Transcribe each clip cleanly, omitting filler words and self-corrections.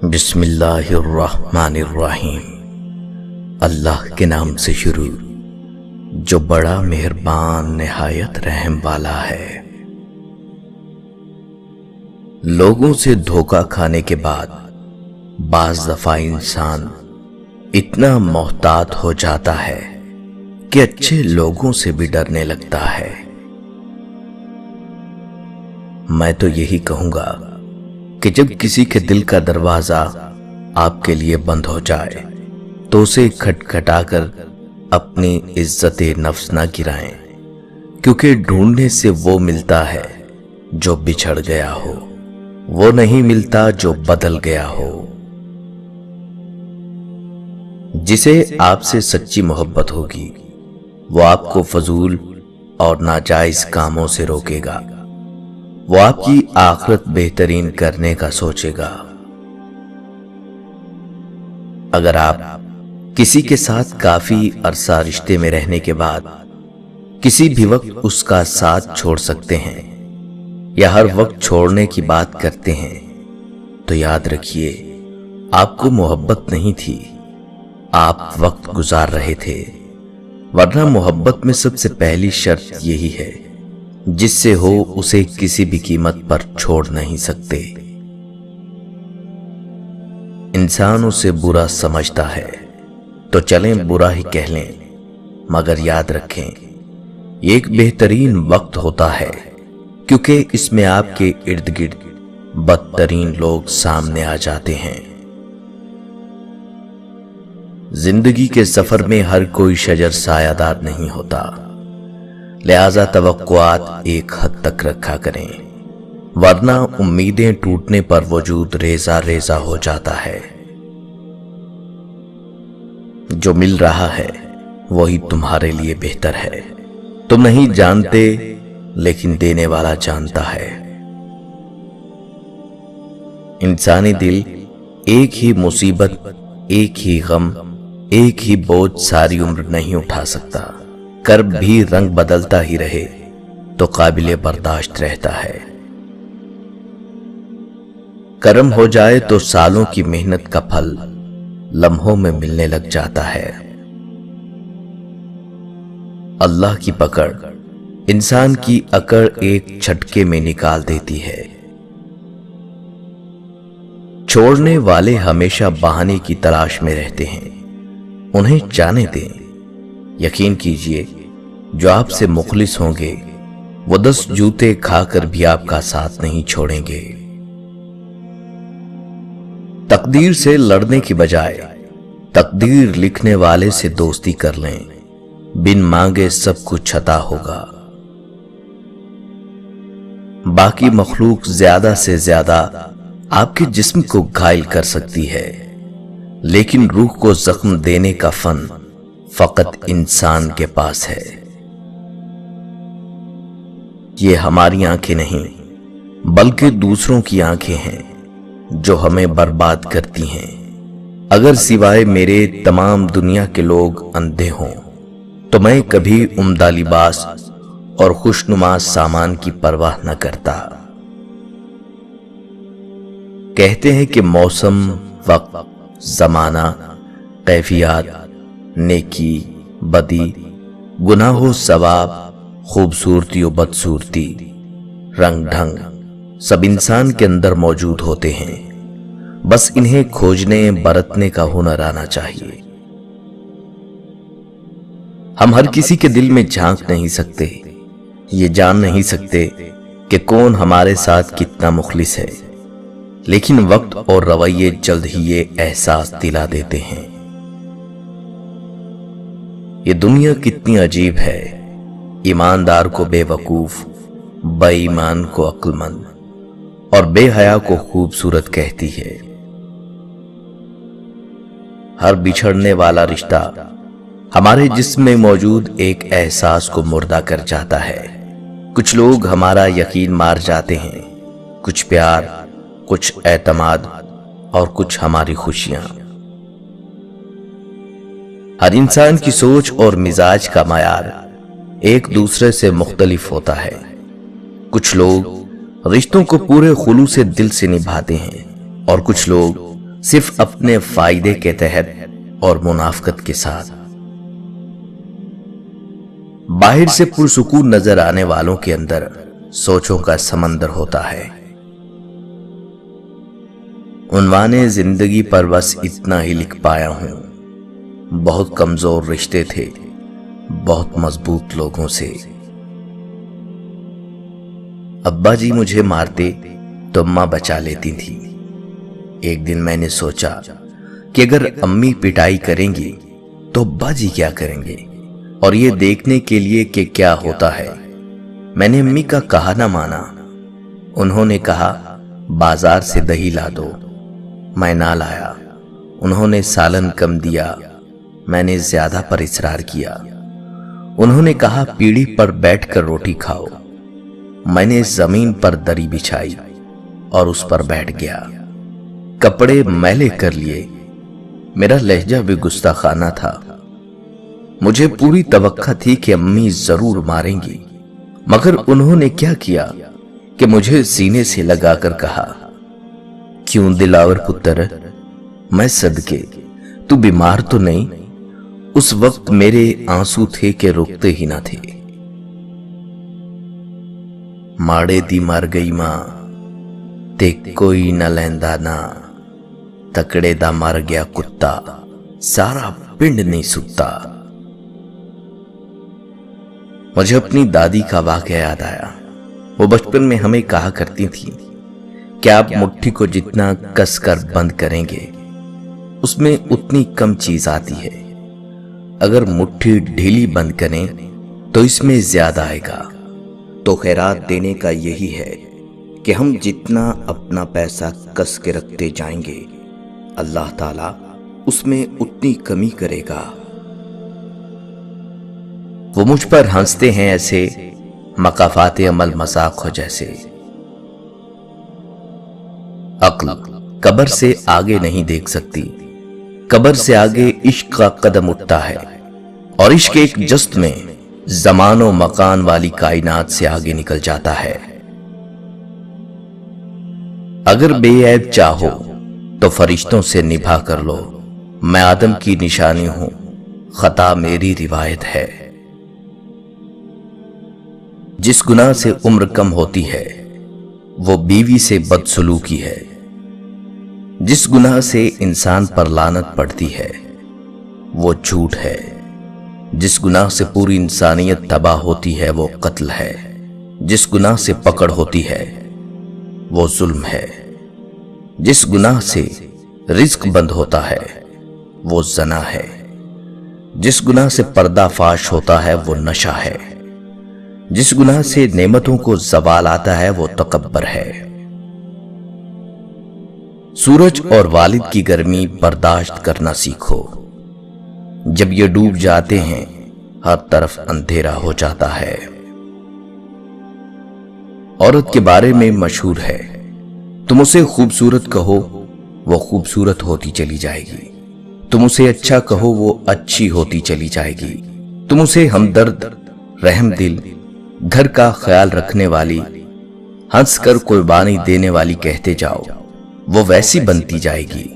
بسم اللہ الرحمن الرحیم۔ اللہ کے نام سے شروع جو بڑا مہربان نہایت رحم والا ہے۔ لوگوں سے دھوکہ کھانے کے بعد بعض دفعہ انسان اتنا محتاط ہو جاتا ہے کہ اچھے لوگوں سے بھی ڈرنے لگتا ہے۔ میں تو یہی کہوں گا کہ جب کسی کے دل کا دروازہ آپ کے لیے بند ہو جائے تو اسے کھٹکھٹا کر اپنی عزت نفس نہ گرائیں، کیونکہ ڈھونڈنے سے وہ ملتا ہے جو بچھڑ گیا ہو، وہ نہیں ملتا جو بدل گیا ہو۔ جسے آپ سے سچی محبت ہوگی وہ آپ کو فضول اور ناجائز کاموں سے روکے گا، وہ آپ کی آخرت بہترین کرنے کا سوچے گا۔ اگر آپ کسی کے ساتھ کافی عرصہ رشتے میں رہنے کے بعد کسی بھی وقت اس کا ساتھ چھوڑ سکتے ہیں یا ہر وقت چھوڑنے کی بات کرتے ہیں تو یاد رکھیے آپ کو محبت نہیں تھی، آپ وقت گزار رہے تھے، ورنہ محبت میں سب سے پہلی شرط یہی ہے جس سے ہو اسے کسی بھی قیمت پر چھوڑ نہیں سکتے۔ انسان اسے برا سمجھتا ہے تو چلیں برا ہی کہہ لیں، مگر یاد رکھیں یہ ایک بہترین وقت ہوتا ہے، کیونکہ اس میں آپ کے ارد گرد بدترین لوگ سامنے آ جاتے ہیں۔ زندگی کے سفر میں ہر کوئی شجر سایہ دار نہیں ہوتا، لہذا توقعات ایک حد تک رکھا کریں، ورنہ امیدیں ٹوٹنے پر وجود ریزہ ریزہ ہو جاتا ہے۔ جو مل رہا ہے وہی تمہارے لیے بہتر ہے، تم نہیں جانتے لیکن دینے والا جانتا ہے۔ انسانی دل ایک ہی مصیبت، ایک ہی غم، ایک ہی بوجھ ساری عمر نہیں اٹھا سکتا۔ کرب بھی رنگ بدلتا ہی رہے تو قابل برداشت رہتا ہے، کرم ہو جائے تو سالوں کی محنت کا پھل لمحوں میں ملنے لگ جاتا ہے۔ اللہ کی پکڑ انسان کی اکڑ ایک جھٹکے میں نکال دیتی ہے۔ چھوڑنے والے ہمیشہ بہانے کی تلاش میں رہتے ہیں، انہیں جانے دیں۔ یقین کیجئے جو آپ سے مخلص ہوں گے وہ 10 جوتے کھا کر بھی آپ کا ساتھ نہیں چھوڑیں گے۔ تقدیر سے لڑنے کی بجائے تقدیر لکھنے والے سے دوستی کر لیں، بن مانگے سب کچھ عطا ہوگا۔ باقی مخلوق زیادہ سے زیادہ آپ کے جسم کو گھائل کر سکتی ہے، لیکن روح کو زخم دینے کا فن فقط انسان کے پاس ہے۔ یہ ہماری آنکھیں نہیں بلکہ دوسروں کی آنکھیں ہیں جو ہمیں برباد کرتی ہیں۔ اگر سوائے میرے تمام دنیا کے لوگ اندھے ہوں تو میں کبھی عمدہ لباس اور خوشنما سامان کی پرواہ نہ کرتا۔ کہتے ہیں کہ موسم، وقت، زمانہ، کیفیات، نیکی، بدی، گناہ و ثواب، خوبصورتی و بدصورتی، رنگ ڈھنگ سب انسان کے اندر موجود ہوتے ہیں، بس انہیں کھوجنے برتنے کا ہنر آنا چاہیے۔ ہم ہر کسی کے دل میں جھانک نہیں سکتے، یہ جان نہیں سکتے کہ کون ہمارے ساتھ کتنا مخلص ہے، لیکن وقت اور رویے جلد ہی یہ احساس دلا دیتے ہیں۔ یہ دنیا کتنی عجیب ہے، ایماندار کو بے وقوف، بے ایمان کو عقل مند اور بے حیا کو خوبصورت کہتی ہے۔ ہر بچھڑنے والا رشتہ ہمارے جسم میں موجود ایک احساس کو مردہ کر جاتا ہے۔ کچھ لوگ ہمارا یقین مار جاتے ہیں، کچھ پیار، کچھ اعتماد اور کچھ ہماری خوشیاں۔ ہر انسان کی سوچ اور مزاج کا معیار ایک دوسرے سے مختلف ہوتا ہے۔ کچھ لوگ رشتوں کو پورے خلوص دل سے نبھاتے ہیں اور کچھ لوگ صرف اپنے فائدے کے تحت اور منافقت کے ساتھ۔ باہر سے پرسکون نظر آنے والوں کے اندر سوچوں کا سمندر ہوتا ہے۔ عنوان زندگی پر بس اتنا ہی لکھ پایا ہوں، بہت کمزور رشتے تھے بہت مضبوط لوگوں سے۔ ابا جی مجھے مارتے تو اماں بچا لیتی تھی۔ ایک دن میں نے سوچا کہ اگر امی پٹائی کریں گی تو ابا جی کیا کریں گے، اور یہ دیکھنے کے لیے کہ کیا ہوتا ہے میں نے امی کا کہا نہ مانا۔ انہوں نے کہا بازار سے دہی لا دو، میں نہ لایا۔ انہوں نے سالن کم دیا، میں نے زیادہ پر اصرار کیا۔ انہوں نے کہا پیڑھی پر بیٹھ کر روٹی کھاؤ، میں نے زمین پر دری بچھائی اور اس پر بیٹھ گیا۔ کپڑے میلے کر لیے، میرا لہجہ بھی گستاخانہ تھا۔ مجھے پوری توقع تھی کہ امی ضرور ماریں گی، مگر انہوں نے کیا کیا کہ مجھے سینے سے لگا کر کہا کیوں دلاور پتر، میں صدقے تو بیمار تو نہیں؟ اس وقت میرے آنسو تھے کہ رکتے ہی نہ تھے۔ ماڑے دی مر گئی ماں تے کوئی نہ لیندا نا، تکڑے دا مر گیا کتا سارا پنڈ نہیں ستا۔ مجھے اپنی دادی کا واقعہ یاد آیا۔ وہ بچپن میں ہمیں کہا کرتی تھی کہ آپ مٹھی کو جتنا کس کر بند کریں گے اس میں اتنی کم چیز آتی ہے، اگر مٹھی ڈھیلی بند کریں تو اس میں زیادہ آئے گا۔ تو خیرات دینے کا یہی ہے کہ ہم جتنا اپنا پیسہ کس کے رکھتے جائیں گے اللہ تعالیٰ اس میں اتنی کمی کرے گا۔ وہ مجھ پر ہنستے ہیں ایسے مقافات عمل مذاق ہو جیسے۔ عقل قبر سے آگے نہیں دیکھ سکتی، قبر سے آگے عشق کا قدم اٹھتا ہے، اور عشق ایک جست میں زمان و مکان والی کائنات سے آگے نکل جاتا ہے۔ اگر بے عیب چاہو تو فرشتوں سے نبھا کر لو، میں آدم کی نشانی ہوں، خطا میری روایت ہے۔ جس گناہ سے عمر کم ہوتی ہے وہ بیوی سے بدسلوکی ہے، جس گناہ سے انسان پر لعنت پڑتی ہے وہ جھوٹ ہے، جس گناہ سے پوری انسانیت تباہ ہوتی ہے وہ قتل ہے، جس گناہ سے پکڑ ہوتی ہے وہ ظلم ہے، جس گناہ سے رزق بند ہوتا ہے وہ زنا ہے، جس گناہ سے پردہ فاش ہوتا ہے وہ نشہ ہے، جس گناہ سے نعمتوں کو زوال آتا ہے وہ تکبر ہے۔ سورج اور والد کی گرمی برداشت کرنا سیکھو، جب یہ ڈوب جاتے ہیں ہر طرف اندھیرا ہو جاتا ہے۔ عورت کے بارے میں مشہور ہے، تم اسے خوبصورت کہو وہ خوبصورت ہوتی چلی جائے گی، تم اسے اچھا کہو وہ اچھی ہوتی چلی جائے گی، تم اسے ہمدرد، رحم دل، گھر کا خیال رکھنے والی، ہنس کر قربانی دینے والی کہتے جاؤ، وہ ویسی بنتی جائے گی،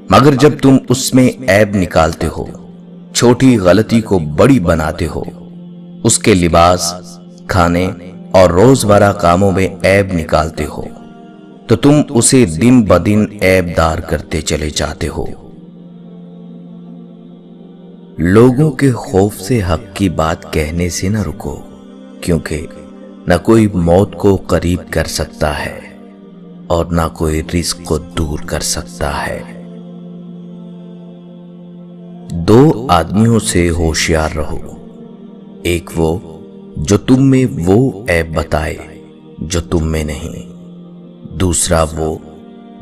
مگر جب تم اس میں عیب نکالتے ہو، چھوٹی غلطی کو بڑی بناتے ہو، اس کے لباس، کھانے اور روزمرہ کاموں میں عیب نکالتے ہو، تو تم اسے دن بدن عیب دار کرتے چلے جاتے ہو۔ لوگوں کے خوف سے حق کی بات کہنے سے نہ رکو، کیونکہ نہ کوئی موت کو قریب کر سکتا ہے اور نہ کوئی رزق کو دور کر سکتا ہے۔ دو آدمیوں سے ہوشیار رہو، ایک وہ جو تم میں وہ عیب بتائے جو تم میں نہیں، دوسرا وہ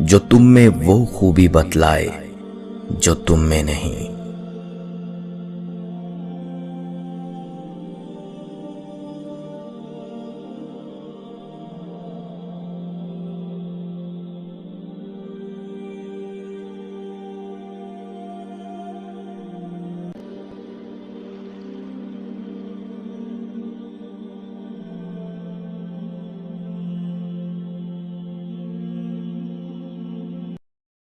جو تم میں وہ خوبی بتلائے جو تم میں نہیں۔